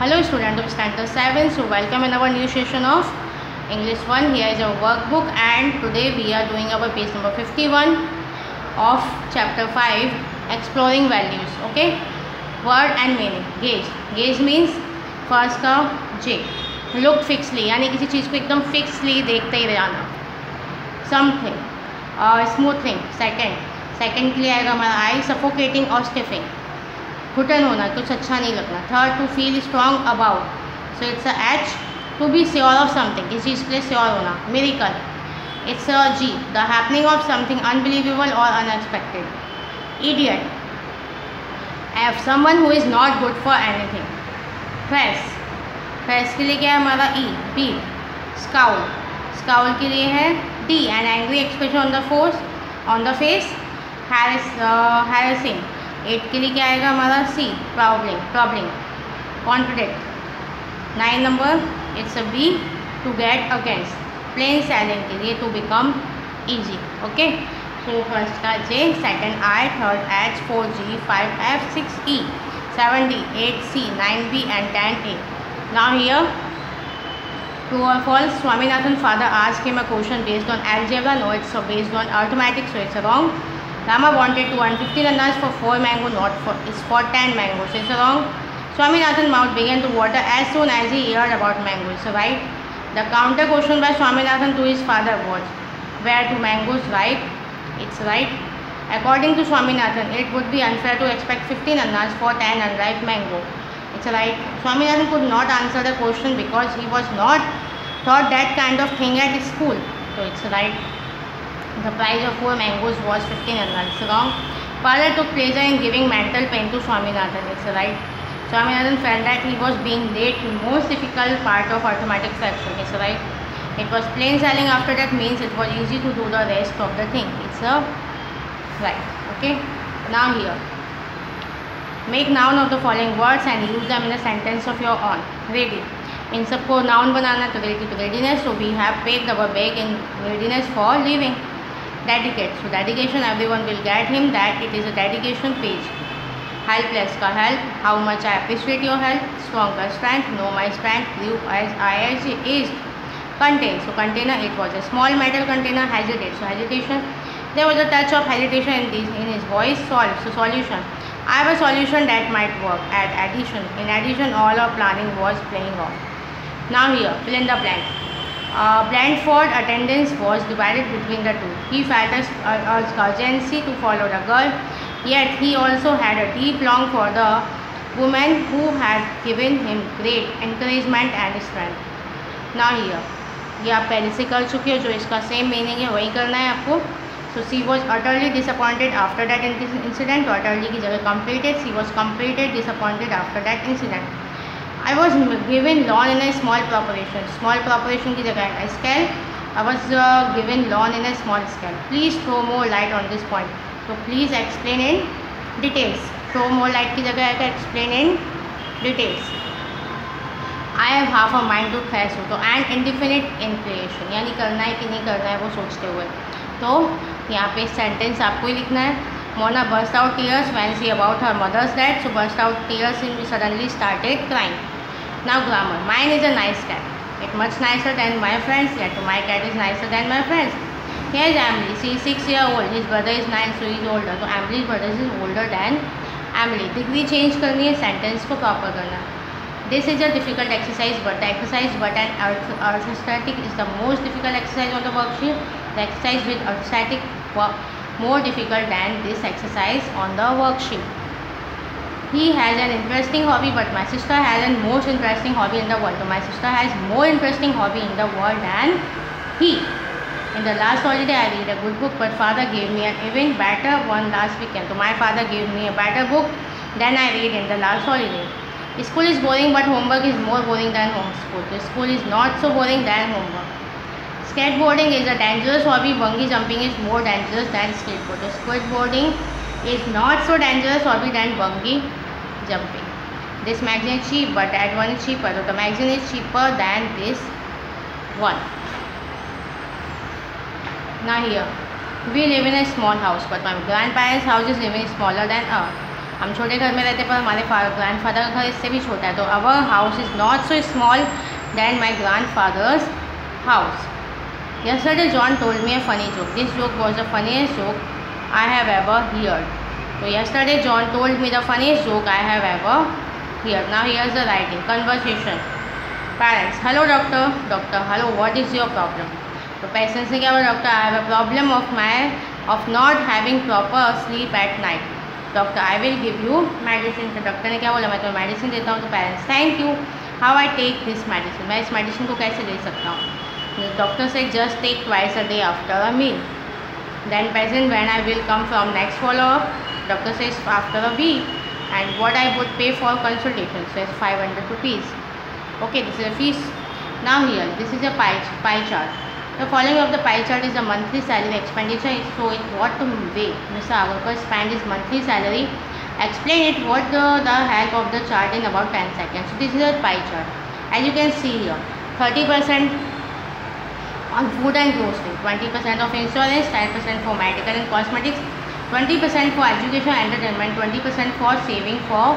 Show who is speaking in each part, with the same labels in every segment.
Speaker 1: Hello student of standard 7. So welcome in our new session of English 1. Here is our workbook and today we are doing our page number 51 of chapter 5, exploring values. Okay, word and meaning. Gaze means first का J, look fixedly यानी किसी चीज़ को एकदम fixedly देखते ही रहना. Something, smoothing. Second के लिए आएगा हमारा I, suffocating और stiffing, घुटन होना, कुछ अच्छा नहीं लगना. Third, to feel strong about, so it's a H, to be sure of something, किसी चीज़ के लिए श्योर होना. Miracle, it's a G, the happening of something unbelievable और unexpected. Idiot, F, someone who is not good for anything. Phrase के लिए क्या है हमारा ई, बी. स्काउल के लिए है D, an angry expression on the face. Harassing. 8 के लिए क्या आएगा हमारा C, troubling. Contradict. 9 number it's a B, to get against. Plain sailing के लिए to become easy. Okay, so first का J, second I, third H, 4 G, 5 F, 6 E, 7 D, 8 C, 9 B and 10 A. Now here, true or false, Swaminathan father asked him a question based on algebra. No, it's based on arithmetic, so it's wrong. Rama wanted to earn 15 annas for 4 mango, it's for 10 mango, so it's wrong. Swaminathan's mouth began to water as soon as he heard about mango, so right. The counter question by Swaminathan to his father was, where do mangoes ripe? It's right. According to Swaminathan, it would be unfair to expect 15 annas for 10 unripe mango. It's right. Swaminathan could not answer the question because he was not taught that kind of thing at school, so it's right. The price of 4 mangoes was 15 annas. It's wrong. Father took pleasure in giving mental pain to Swaminathan. It's right. Swaminathan felt that he was being late in most difficult part of arithmetic fraction. It's right. It was plain sailing after that, means it was easy to do the rest of the thing. It's a right. Okay. Now here, make noun of the following words and use them in a sentence of your own. Ready. इन सबको noun बनाना तो ready to readiness. So we have packed our bag in readiness for leaving. Dedicate. So dedication, everyone will get him that it is a dedication page. Helpless का help, how much I appreciate your help. Strong का strength, know my strength, grew as I is. Contain. So container, it was a small metal container. Hesitate. So hesitation, there was a touch of hesitation in his voice. Solve. So solution, I have a solution that might work. Add. Addition, in addition all our planning was playing off. Now here, fill in the blank. Blandford attendance was divided between the two. He felt urgency to follow the girl, yet he also had a deep longing for the woman who had given him great encouragement and strength. Now here, ये आप पहले से कर चुके हो, जो इसका same meaning है वही करना है आपको. So she was utterly disappointed after that incident. तो utterly की जगह completed, she was completed disappointed after that incident. I was given lawn in a small preparation. Small preparation की जगह है scale. I was given lawn in a small scale. Please throw more light on this point. So please explain in details. Throw more light की जगह है explain in details. I have half a mind to trash हो, तो an indefinite in creation, यानी करना है कि नहीं करना है वो सोचते हुए. तो यहाँ पे सेंटेंस आपको ही लिखना है. Mona burst out tears when she about her mother's death. So burst out tears and suddenly started crying. Now grammar. Mine is a nice cat. It's much nicer than my friends. Yet my cat is nicer than my friends. Here's Emily. She is 6 years old. His brother is 9, so he is older. So Emily's brother is older than Emily. Degree change करनी है, sentence को proper करना. This is a difficult exercise, but the exercise but an arithmetic is the most difficult exercise on the worksheet. The exercise with arithmetic more difficult than this exercise on the worksheet. He has an interesting hobby, but my sister has a most interesting hobby in the world. So my sister has more interesting hobby in the world than he. In the last holiday, I read a good book, but father gave me an even better one last weekend. So my father gave me a better book than I read in the last holiday. School is boring, but homework is more boring than homeschool. So school is not so boring than homework. Skateboarding is a dangerous hobby. Bungee jumping is more dangerous than skateboarding. So skateboarding is not so dangerous hobby than bungee jumping. This magazine is cheap, but that one is cheaper. So the magazine is cheaper than this one. Now here, we live in a small house, but my grandparents' house is even smaller than ours. हम छोटे घर में रहते पर हमारे grandfather का घर इससे भी छोटा है. तो our house is not so small than my grandfather's house. Yesterday John told me a funny joke. This joke was the funniest joke I have ever heard. So yesterday John told me the funniest joke I have ever heard. Now here's the writing. Conversation. Parents. Hello doctor. Doctor. Hello. What is your problem? तो patient ने क्या बोला, doctor I have a problem of not having proper sleep at night. Doctor I will give you medicine. तो doctor ने क्या बोला, मैं तुम्हें मेडिसिन देता हूँ. तो parents thank you. How I take this medicine, मैं इस मेडिसिन को कैसे ले सकता हूँ. डॉक्टर से just take twice a day after a meal. Then patient when I will come from next follow up. Doctor से after a week. And what I would pay for consultation से 500 rupees. Okay, this is a fees. Now here this is a pie chart. The following of the pie chart is the monthly salary expenditure. So in what way Mr. Agarkar spent his monthly salary. Explain it with the help of the chart in about 10 seconds. So this is a pie chart. As you can see here, 30% on food and grocery, 20% of insurance, 10% for medical and cosmetics, 20% for education and entertainment, 20% for saving for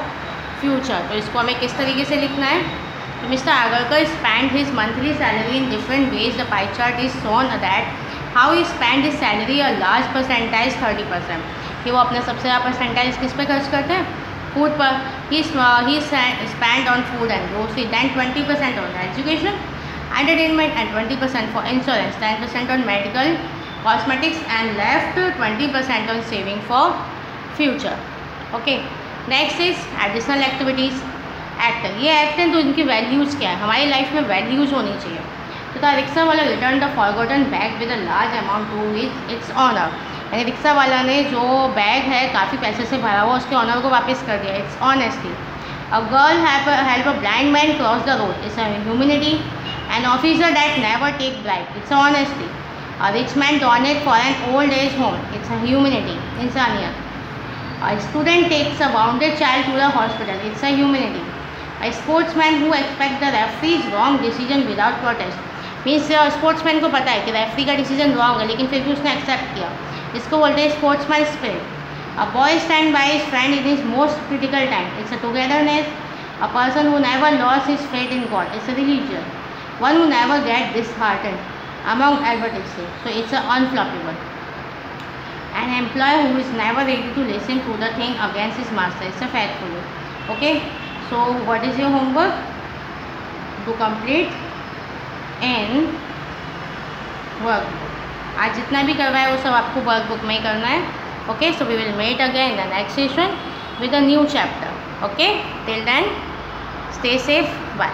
Speaker 1: future. तो इसको हमें किस तरीके से लिखना है. Mr. Agarkar spent his monthly salary in different ways. The pie chart is shown that how he spent his salary. A large percentage 30% कि वो अपना सबसे ज़्यादा परसेंटेज किस पे खर्च करते हैं, फूड पर. he spent on food and grocery. Then 20% on education, entertainment and 20% for insurance, 10% on medical, cosmetics and left 20% on saving for future. Okay, next is additional activities. Actor, ये एक्टर तो इनकी values क्या है, हमारी life में values होनी चाहिए. तो द रिक्शा वाला return the forgotten bag with a large amount to its honour. यानी रिक्शा वाला ने जो बैग है काफ़ी पैसे से भरा हुआ उसके ऑनर को वापस कर दिया. It's honesty. A girl help a blind man cross the road. It's a humanity. An officer that never take bribe. It's a honesty. A rich man donate for an old age home. It's a humanity, इंसानियत. A student takes a wounded child to the hospital. It's a humanity. A sportsman who expects the referee's wrong decision without protest. Means sportsman को पता है कि referee का decision wrong है लेकिन फिर भी उसने एक्सेप्ट किया. इसको बोलते हैं sportsman spirit. A boy stand by his friend in his most critical time. It's a togetherness. A person who never lost his faith in God. It's a religion. One who never get disheartened among advertisement. So it's a unflappable. An employ who is never ready to listen to the thing against his master. It's a faithful. Okay, so what is your homework? To complete in workbook. आज जितना भी करवाया वो सब आपको workbook में ही करना है. Okay, so we will meet again in the next session with a new chapter. Okay, till then stay safe. Bye.